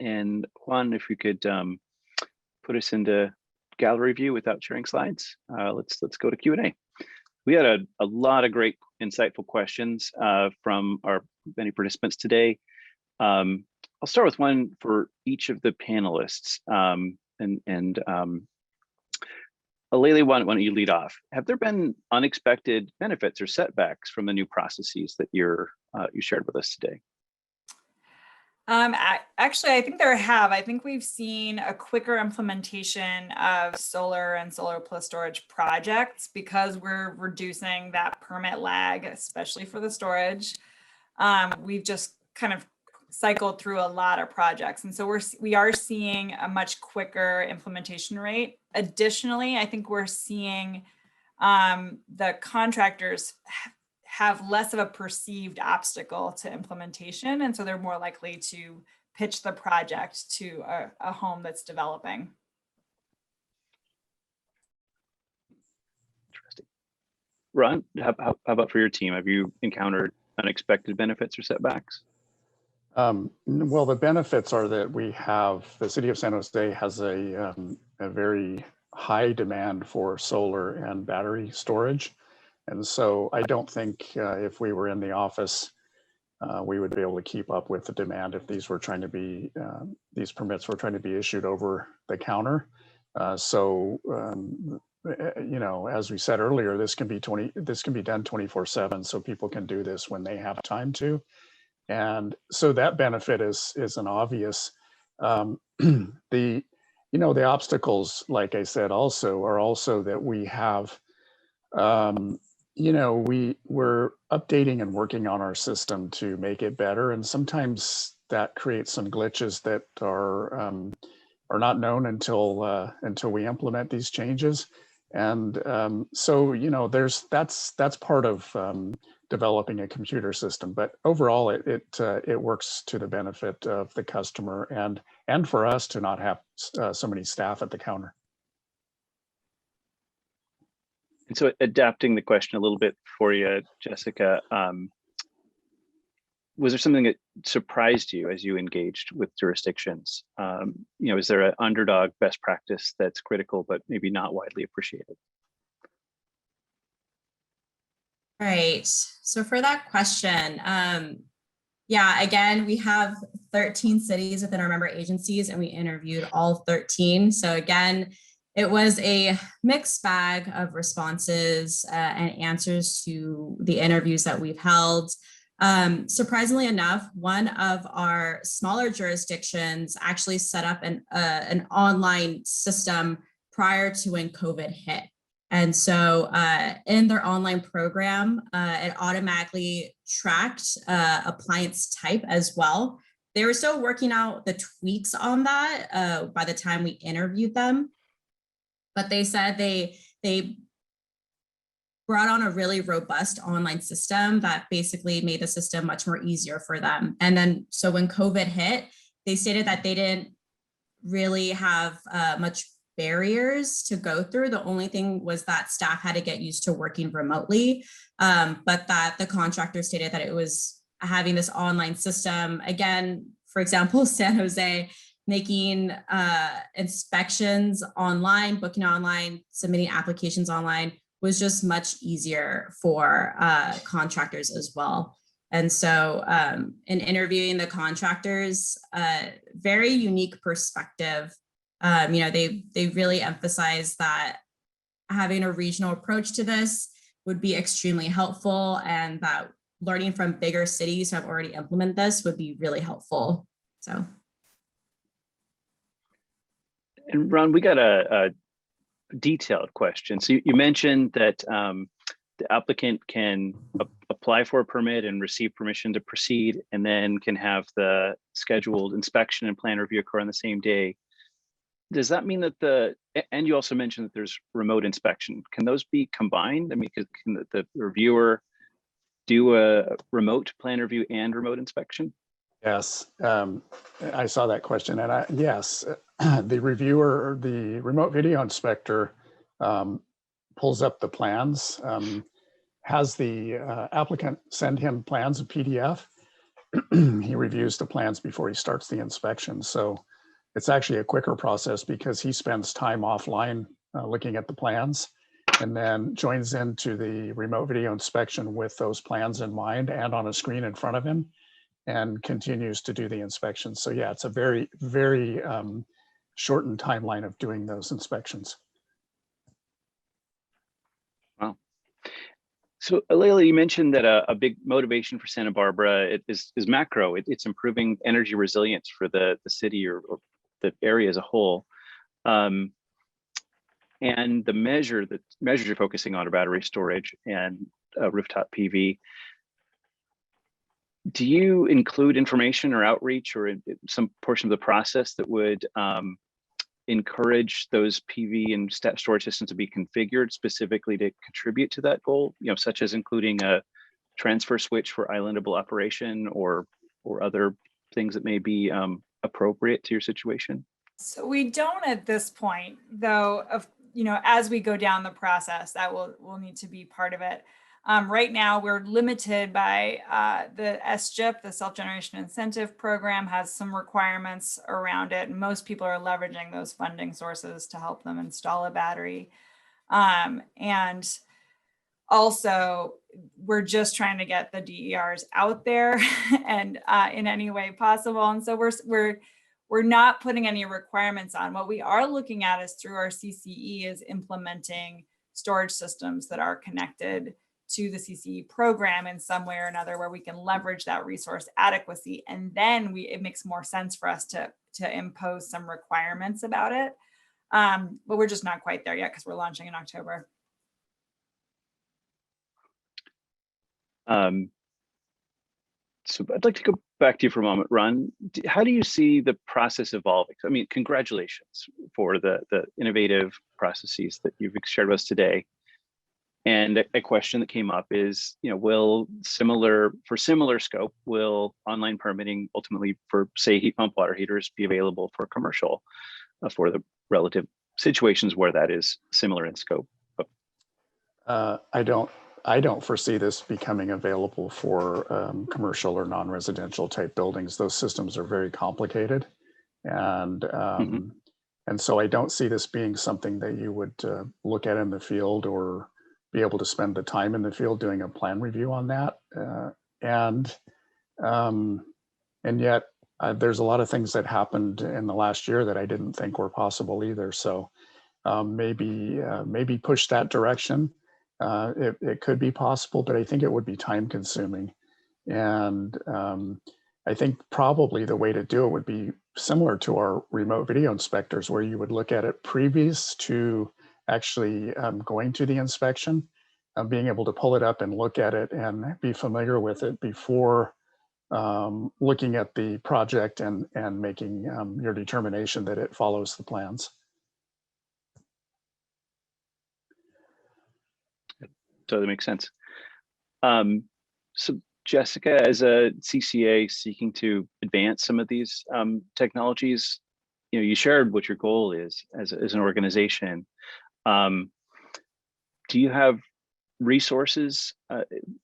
And Juan, if you could put us into gallery view without sharing slides, let's go to Q&A. We had a lot of great, insightful questions from our many participants today. I'll start with one for each of the panelists. Alelia, why don't you lead off? Have there been unexpected benefits or setbacks from the new processes that you shared with us today? Actually, I think there have. I think we've seen a quicker implementation of solar and solar plus storage projects because we're reducing that permit lag, especially for the storage. We've just kind of cycled through a lot of projects. And so we are seeing a much quicker implementation rate. Additionally, I think we're seeing the contractors have less of a perceived obstacle to implementation. And so they're more likely to pitch the project to a home that's developing. Interesting. Ron, how about for your team? Have you encountered unexpected benefits or setbacks? Well, the benefits are that the city of San Jose has a very high demand for solar and battery storage. And so I don't think if we were in the office, we would be able to keep up with the demand if these permits were trying to be issued over the counter. You know, as we said earlier, this can be done 24/7, so people can do this when they have time to. And so that benefit is an obvious. The obstacles, like I said, are also that we have, we're updating and working on our system to make it better, and sometimes that creates some glitches that are not known until we implement these changes. And so that's part of developing a computer system, but overall it works to the benefit of the customer and for us to not have so many staff at the counter. And so adapting the question a little bit for you, Jessica, was there something that surprised you as you engaged with jurisdictions? Is there an underdog best practice that's critical but maybe not widely appreciated? Right. So for that question, again, we have 13 cities within our member agencies and we interviewed all 13. So again, it was a mixed bag of responses and answers to the interviews that we've held. Surprisingly enough, one of our smaller jurisdictions actually set up an online system prior to when COVID hit. And so in their online program, it automatically tracked appliance type as well. They were still working out the tweaks on that by the time we interviewed them. But they said they brought on a really robust online system that basically made the system much more easier for them. And then, so when COVID hit, they stated that they didn't really have much barriers to go through. The only thing was that staff had to get used to working remotely, but that the contractor stated that it was having this online system. Again, for example, San Jose, making inspections online, booking online, submitting applications online was just much easier for contractors as well. And so in interviewing the contractors, very unique perspective. They really emphasize that having a regional approach to this would be extremely helpful, and that learning from bigger cities who have already implemented this would be really helpful. So. And Ron, we got a detailed question. So you mentioned that the applicant can apply for a permit and receive permission to proceed, and then can have the scheduled inspection and plan review occur on the same day. Does that mean that and you also mentioned that there's remote inspection. Can those be combined? I mean, can the reviewer do a remote plan review and remote inspection? Yes, I saw that question, and yes, the reviewer, or the remote video inspector, pulls up the plans, has the applicant send him plans, a PDF, he reviews the plans before he starts the inspection. So it's actually a quicker process because he spends time offline looking at the plans and then joins into the remote video inspection with those plans in mind and on a screen in front of him and continues to do the inspection. So yeah, it's a very, very shortened timeline of doing those inspections. Wow. So Alelia, you mentioned that a big motivation for Santa Barbara is macro. It's improving energy resilience for the city or the area as a whole. And the measures you're focusing on are battery storage and rooftop PV. Do you include information or outreach or some portion of the process that would encourage those PV and storage systems to be configured specifically to contribute to that goal? You know, such as including a transfer switch for islandable operation or other things that may be appropriate to your situation? So we don't at this point, though, as we go down the process, that will need to be part of it. Right now, we're limited by the SGIP, the Self-Generation Incentive Program, has some requirements around it. And most people are leveraging those funding sources to help them install a battery. And also, we're just trying to get the DERs out there and in any way possible. And so we're not putting any requirements on. What we are looking at is through our CCE is implementing storage systems that are connected to the CCE program in some way or another, where we can leverage that resource adequacy. And then it makes more sense for us to impose some requirements about it. But we're just not quite there yet because we're launching in October. So I'd like to go back to you for a moment, Ron. How do you see the process evolving? I mean, congratulations for the innovative processes that you've shared with us today. And a question that came up is, will similar scope, will online permitting ultimately for, say, heat pump water heaters be available for commercial for the relative situations where that is similar in scope? I don't foresee this becoming available for commercial or non-residential type buildings. Those systems are very complicated, and so I don't see this being something that you would look at in the field or be able to spend the time in the field doing a plan review on that. And yet there's a lot of things that happened in the last year that I didn't think were possible either. So maybe push that direction. It could be possible, but I think it would be time consuming. And I think probably the way to do it would be similar to our remote video inspectors, where you would look at it previous to actually going to the inspection, being able to pull it up and look at it and be familiar with it before looking at the project and making your determination that it follows the plans. Totally makes sense. So Jessica, as a CCA seeking to advance some of these technologies, you shared what your goal is as an organization. Do you have resources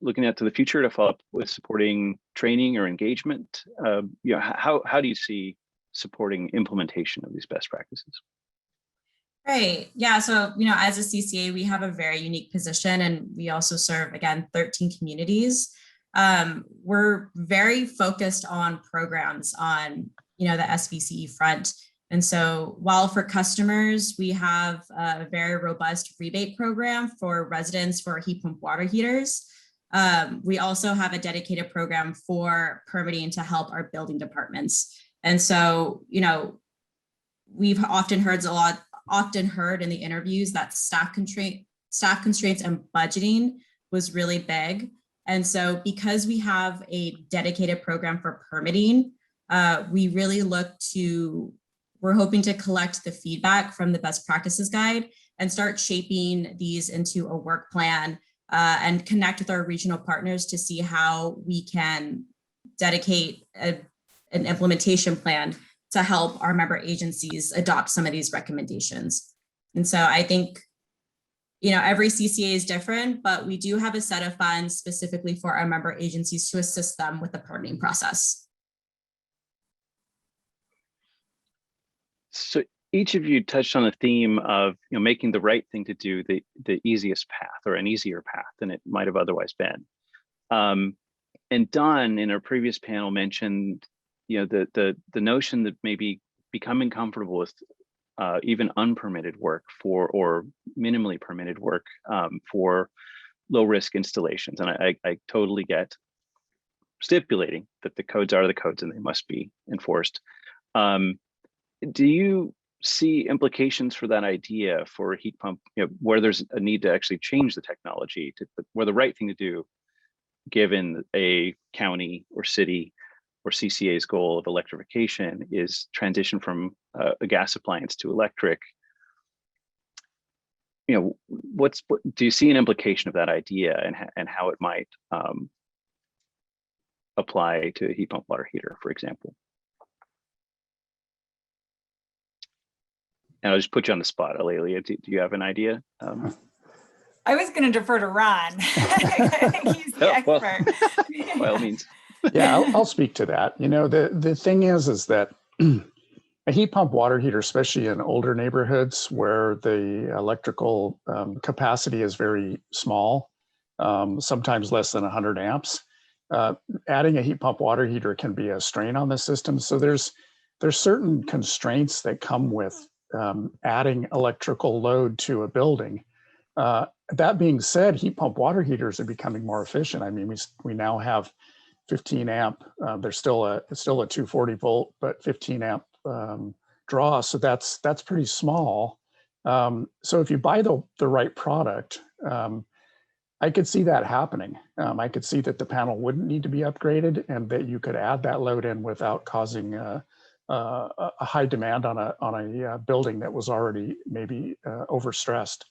looking out to the future to follow up with supporting training or engagement? How do you see supporting implementation of these best practices? Right. Yeah. So, as a CCA, we have a very unique position, and we also serve, again, 13 communities. We're very focused on programs on, the SVCE front. And so while for customers, we have a very robust rebate program for residents for heat pump water heaters, we also have a dedicated program for permitting to help our building departments. And so, we've often heard in the interviews that staff constraints and budgeting was really big. And so because we have a dedicated program for permitting, we really we're hoping to collect the feedback from the best practices guide and start shaping these into a work plan and connect with our regional partners to see how we can dedicate an implementation plan to help our member agencies adopt some of these recommendations. And so I think every CCA is different, but we do have a set of funds specifically for our member agencies to assist them with the permitting process. So each of you touched on the theme of making the right thing to do the easiest path, or an easier path than it might have otherwise been. And Don, in our previous panel, mentioned the notion that maybe becoming comfortable with even unpermitted work or minimally permitted work for low risk installations. And I totally get stipulating that the codes are the codes and they must be enforced. Do you see implications for that idea for a heat pump, where there's a need to actually change the technology where the right thing to do, given a county or city or CCA's goal of electrification is transition from a gas appliance to electric? Do you see an implication of that idea and how it might apply to a heat pump water heater, for example? And I'll just put you on the spot, Alelia. Do you have an idea? I was going to defer to Ron. I think he's the expert. By all means. Yeah, I'll speak to that. The thing is that a heat pump water heater, especially in older neighborhoods where the electrical capacity is very small, sometimes less than 100 amps, adding a heat pump water heater can be a strain on the system. So there's certain constraints that come with adding electrical load to a building. That being said, heat pump water heaters are becoming more efficient. I mean, we now have 15 amp. There's still a 240 volt, but 15 amp draw. So that's pretty small. So if you buy the right product, I could see that happening. I could see that the panel wouldn't need to be upgraded, and that you could add that load in without causing a high demand on a building that was already maybe overstressed.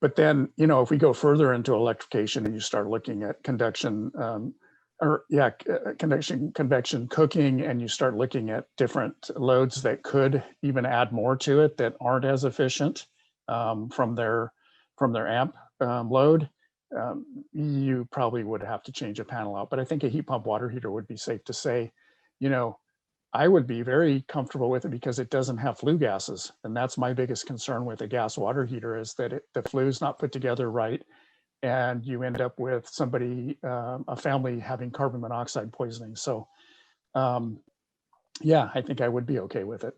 But then, if we go further into electrification and you start looking at convection cooking, and you start looking at different loads that could even add more to it that aren't as efficient from their amp load, you probably would have to change a panel out. But I think a heat pump water heater would be safe to say, I would be very comfortable with it because it doesn't have flue gases. And that's my biggest concern with a gas water heater, is that the flue is not put together right. And you end up with somebody, a family, having carbon monoxide poisoning. So yeah, I think I would be okay with it.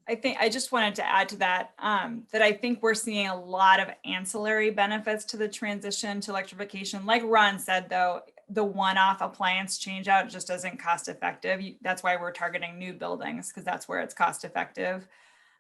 I just wanted to add to that, that I think we're seeing a lot of ancillary benefits to the transition to electrification. Like Ron said, though, the one-off appliance change out just isn't cost effective. That's why we're targeting new buildings, because that's where it's cost effective.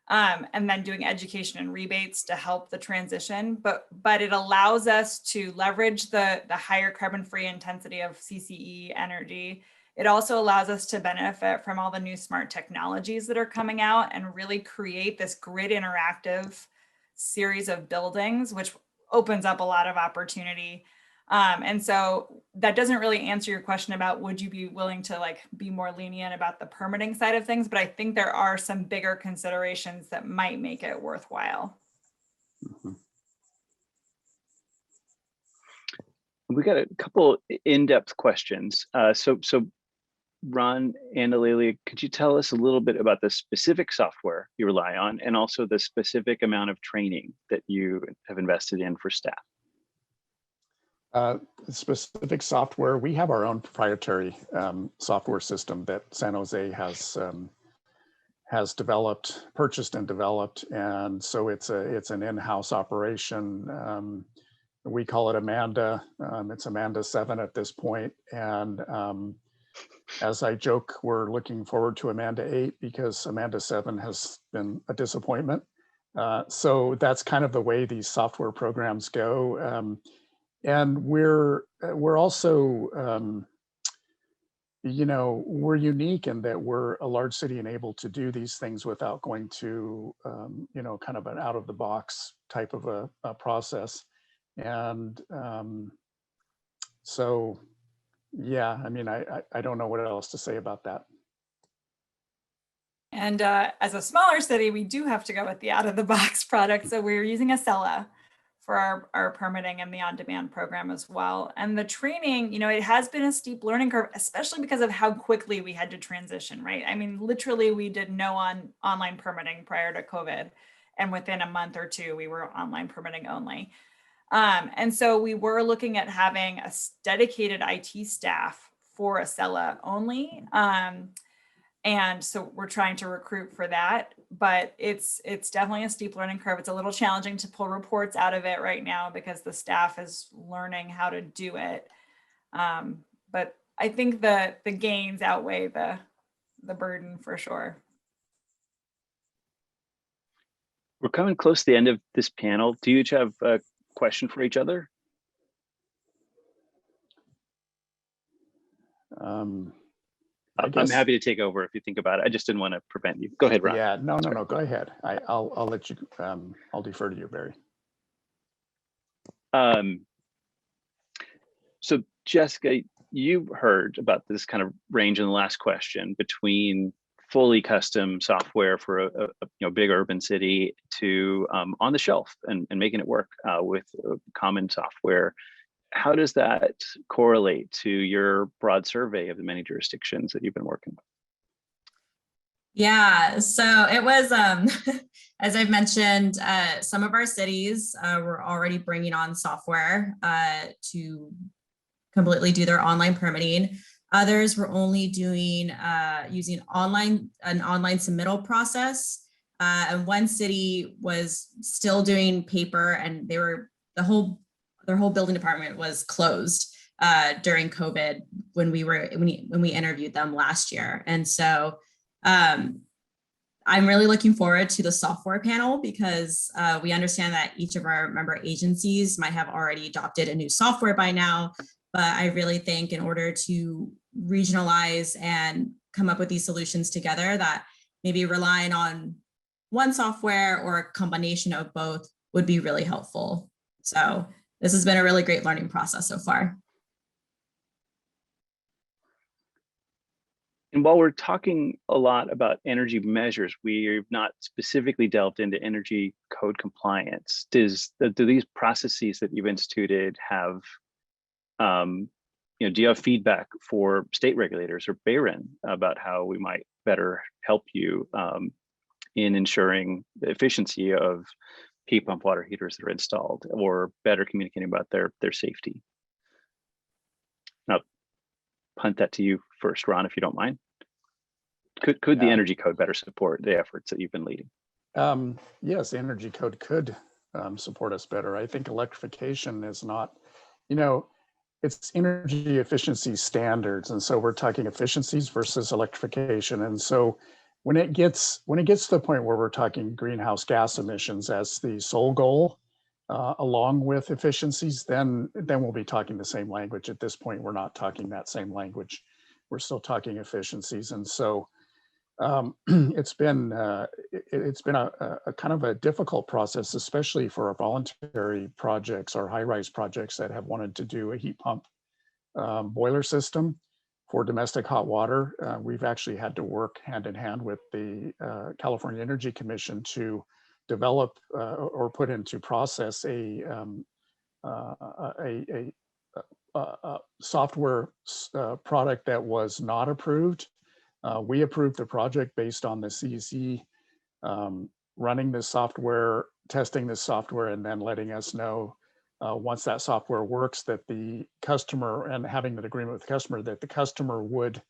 And then doing education and rebates to help the transition. But it allows us to leverage the higher carbon-free intensity of CCE energy. It also allows us to benefit from all the new smart technologies that are coming out and really create this grid interactive series of buildings, which opens up a lot of opportunity. And so that doesn't really answer your question about would you be willing to be more lenient about the permitting side of things, but I think there are some bigger considerations that might make it worthwhile. Mm-hmm. We got a couple in-depth questions. So Ron and Alelia, could you tell us a little bit about the specific software you rely on, and also the specific amount of training that you have invested in for staff? Specific software, we have our own proprietary software system that San Jose has developed, purchased and developed, and so it's an in-house operation. We call it Amanda. It's Amanda 7 at this point, and as I joke, we're looking forward to Amanda 8 because Amanda 7 has been a disappointment. So that's kind of the way these software programs go. And we're also, we're unique in that we're a large city and able to do these things without going to, kind of an out of the box type of a process. And so, yeah, I mean, I don't know what else to say about that. And as a smaller city, we do have to go with the out-of-the-box product. So we're using Acela for our permitting and the on-demand program as well. And the training, you know, it has been a steep learning curve, especially because of how quickly we had to transition, right? I mean, literally, we did no online permitting prior to COVID. And within a month or two, we were online permitting only. And so we were looking at having a dedicated IT staff for Acela only. And so we're trying to recruit for that, but it's definitely a steep learning curve. It's a little challenging to pull reports out of it right now because the staff is learning how to do it. But I think the gains outweigh the burden for sure. We're coming close to the end of this panel. Do you each have a question for each other? I'm happy to take over if you think about it. I just didn't want to prevent you. Go ahead, Ron. Yeah, no, go ahead. I'll let you, I'll defer to you, Barry. So Jessica, you heard about this kind of range in the last question between fully custom software for a big urban city to on the shelf and making it work with common software. How does that correlate to your broad survey of the many jurisdictions that you've been working with? Yeah, so it was, as I've mentioned, some of our cities were already bringing on software to completely do their online permitting. Others were only doing using an online submittal process. And one city was still doing paper, and their whole building department was closed during COVID when we interviewed them last year. And so I'm really looking forward to the software panel because we understand that each of our member agencies might have already adopted a new software by now. But I really think in order to regionalize and come up with these solutions together, that maybe relying on one software or a combination of both would be really helpful. So this has been a really great learning process so far. And while we're talking a lot about energy measures, we've not specifically delved into energy code compliance. Do these processes that you've instituted have, do you have feedback for state regulators or BayREN about how we might better help you in ensuring the efficiency of heat pump water heaters that are installed, or better communicating about their safety? Now, punt that to you first, Ron, if you don't mind. Could the energy code better support the efforts that you've been leading? Yes, the energy code could support us better. I think electrification is not, it's energy efficiency standards. And so we're talking efficiencies versus electrification. And so when it gets to the point where we're talking greenhouse gas emissions as the sole goal, along with efficiencies, then we'll be talking the same language. At this point, we're not talking that same language. We're still talking efficiencies. And so it's been a kind of a difficult process, especially for our voluntary projects, our high-rise projects that have wanted to do a heat pump boiler system for domestic hot water. We've actually had to work hand in hand with the California Energy Commission to develop or put into process a software product that was not approved. We approved the project based on the CEC running this software, testing this software, and then letting us know once that software works that the customer, and having an agreement with the customer, that the customer would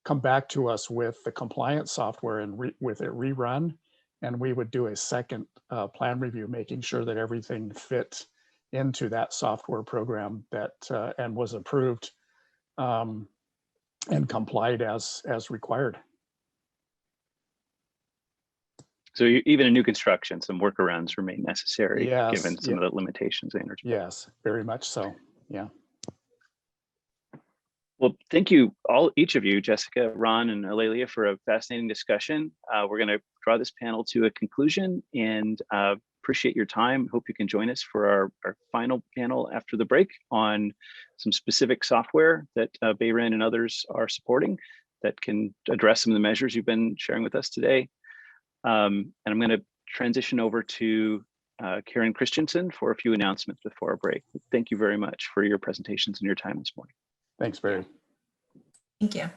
come back to us with the compliance software and with it rerun, and we would do a second plan review, making sure that everything fit into that software program that and was approved and complied as required. So even in new construction, some workarounds remain necessary, yes, given some of the limitations of energy. Yes, very much so. Yeah. Well, thank you each of you, Jessica, Ron, and Alelia, for a fascinating discussion. We're going to draw this panel to a conclusion, and appreciate your time. Hope you can join us for our final panel after the break on some specific software that BayREN and others are supporting that can address some of the measures you've been sharing with us today. And I'm going to transition over to Karen Christensen for a few announcements before our break. Thank you very much for your presentations and your time this morning. Thanks, Barry. Thank you.